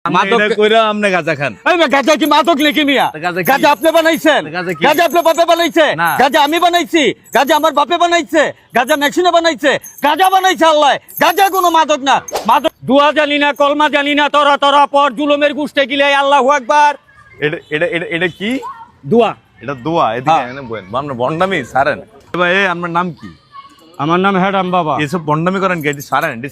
মাদক কইরা আপনি গাঁজা খান। এই গাঁজা কি মাদক নাকি মিয়া? গাঁজা আপনি বানাইছেন? গাঁজা আপনার বাপে বানাইছে? গাঁজা আমি বানাইছি? গাঁজা আমার বাপে বানাইছে? গাঁজা মেশিনে বানাইছে? গাঁজা বানাইছে আল্লাহ। গাঁজা কোনো মাদক না। মাদক দুয়া জানি না, কলমা জানি না, তরা তরা পর জুলুমের গুষ্ঠে গিলে আল্লাহু আকবার। এটা কি দুয়া? এটা দোয়া। এদিকে এনে বলেন আমরা বন্ডামি সারেন ভাই। আপনার নাম কি? আমার নাম হেডাম বাবা। এসব বন্ডামি করেন কি? এটি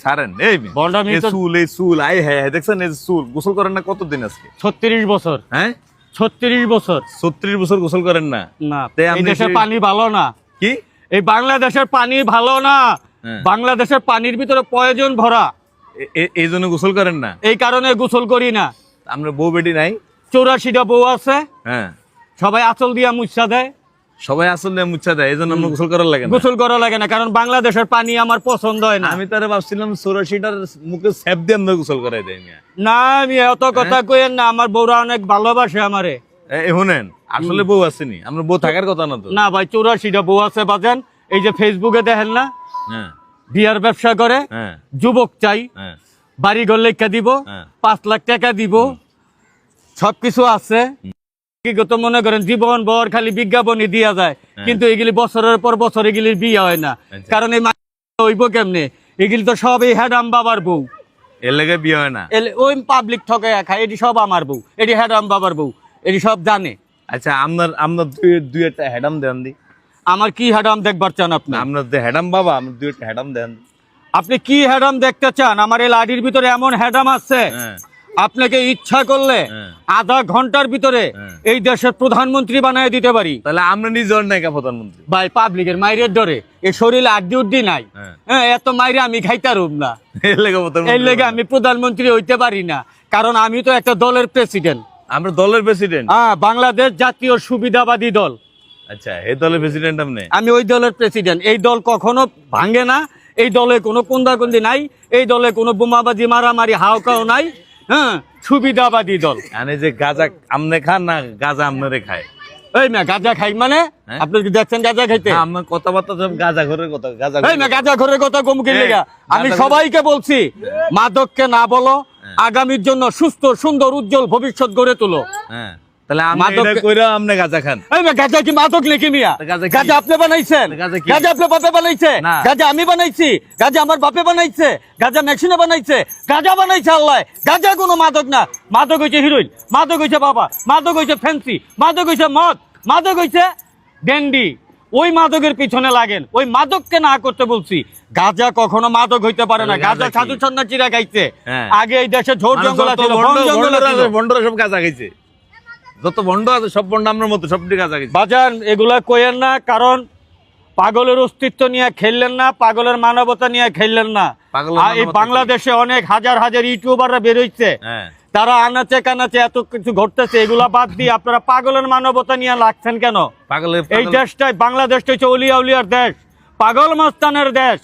সারেন এই বন্ডামি তো এই চুল আই হ্যাঁ দেখছেন এই চুল গোসল করেন না কতদিন আজকে? 36 বছর। হ্যাঁ 36 বছর। 36 বছর গোসল করেন না? না, এই দেশের পানি ভালো না। কি? এই বাংলাদেশের পানি ভালো না। বাংলাদেশের পানির ভিতরে পয়জন ভরা। এই জন্য গোসল করেন না? এই কারণে গোসল করি না। আমরা বউ বেটি নাই? 84টা বউ আছে। হ্যাঁ সবাই আঁচল দিয়া মুচ্ছা দেয়। সবাই আসলে মুচ্ছা দেয়, এই জন্য আমরা গোসল করার লাগে না। গোসল করা লাগে না কারণ বাংলাদেশের পানি আমার পছন্দ হয় না। আমি তারে ভাবছিলাম 84টার মুখে স্যাপ দিয়ে আমরা গোসল করাই দেয় মিয়া। না আমি এত কথা কইেন না, আমার বউরা অনেক ভালোবাসে আমারে। শুনেন আসলে বউ আসেনি, আমরা বউ থাকার কথা না তো। না ভাই 84টা বউ আছে বাজান। এই যে ফেসবুকে দেখেন না, হ্যাঁ বিয়ার ব্যবসা করে, হ্যাঁ যুবক চাই, হ্যাঁ বাড়ি ঘর লেখা দিব, 5 লাখ টাকা দিব, সবকিছু আছে। কি তো মনে করেন জীবন ভর খালি বিজ্ঞাপনই দিয়া যায়, কিন্তু এগুলি বছরের পর বছর এগুলির বিয়ে হয় না। কারণ এই হইব কেমনে? এগুলি তো সব এই হেডাম বাবার বউ, এর লেগে বিয়ে হয় না। ওই পাবলিক ঠকে খায়। এটি সব আমার বউ, এটি হেডাম বাবার বউ, এটি সব জানে। আচ্ছা আপনার দুই একটা হেডাম দেন দি। আমার কি হেডাম দেখবার চান আপনি? আপনার যে হেডাম বাবা, আমার দুই একটা হেডাম দেন। আপনি কি হেডাম দেখতে চান? আমার এই লাডির ভিতরে এমন হেডাম আছে, আপনাকে ইচ্ছা করলে আধা ঘন্টার ভিতরে এই দেশের প্রধানমন্ত্রী বানায় দিতে পারি। তাহলে আমরা নিজের নায়িকা প্রধানমন্ত্রী ভাই পাবলিকের মাইরের ডরে এই শরীরে আড্ডি উড্ডি নাই। হ্যাঁ এত মাইরে আমি খাইতারুম না। এই লেগে আমি প্রধানমন্ত্রী হইতে পারি না, কারণ আমি তো একটা দলের প্রেসিডেন্ট। আমরা দলের প্রেসিডেন্ট? হ্যাঁ, বাংলাদেশ জাতীয় সুবিধাবাদী দল। আচ্ছা এই দলের প্রেসিডেন্ট আপনি? আমি ওই দলের প্রেসিডেন্ট। এই দল কখনো ভাঙে না, এই দলে কোনো কুন্দাকুন্দি নাই, এই দলে কোনো বোমাবাজি মারামারি হাওকাও নাই। হ্যাঁ, সুবিধাবাদী দল। মানে যে গাঁজা আমনে খান না গাঁজা আমনে খায়? এই না গাঁজা খাই মানে আপনি কি দেখছেন গাঁজা খাইতে? আমার কথাবার্তা সব গাঁজা ঘরের কথা। গাঁজা এই না গাঁজা ঘরের কথা কমকে লেগা আমি সবাইকে বলছি, মাদককে না বলো, আগামীর জন্য সুস্থ সুন্দর উজ্জ্বল ভবিষ্যৎ গড়ে তোলো। হ্যাঁ তাহলে আমরা কইরা আপনি গাঁজা খান। এই না গাঁজা কি মাদক নাকি মিয়া? গাঁজা আপনি বানাইছেন? গাঁজা আপনার বাপে বানাইছে? গাঁজা আমি বানাইছি? গাঁজা আমার বাপে বানাইছে? গাঁজা মেশিনে বানাইছে? গাঁজা বানাইছে আল্লাহ। গাঁজা কোনো মাদক না। মাদক হইছে হিরোইন, মাদক হইছে বাবা, মাদক হইছে ফ্যান্সি, মাদক হইছে মদ, মাদক হইছে ড্যান্ডি। ওই মাদকের পিছনে লাগেন, ওই মাদককে না করতে বলছি। গাঁজা কখনো মাদক হইতে পারে না। গাঁজা সাধু সন্ন্যাসীরা খাইছে। আগে এই দেশে ঝোড় জঙ্গল ছিল, বন্ডরা সব গাঁজা খাইছে। যত বন্ড আছে সব বন্ড আমার মতো সব গাঁজা খাইছে। বাজান এগুলা কইেন না, কারণ পাগলের অস্তিত্ব নিয়ে খেললেন না, পাগলের মানবতা নিয়ে খেললেন না। এই বাংলাদেশে অনেক হাজার হাজার ইউটিউবাররা বেরোইছে, তারা আনাচে কানাচে এত কিছু ঘটতেছে। এগুলা বাদ দিয়ে আপনারা পাগলের মানবতা নিয়ে লাগছেন কেন? এই দেশটাই বাংলাদেশটা হচ্ছে অলিয়া উলিয়ার দেশ, পাগল মাস্তানের দেশ।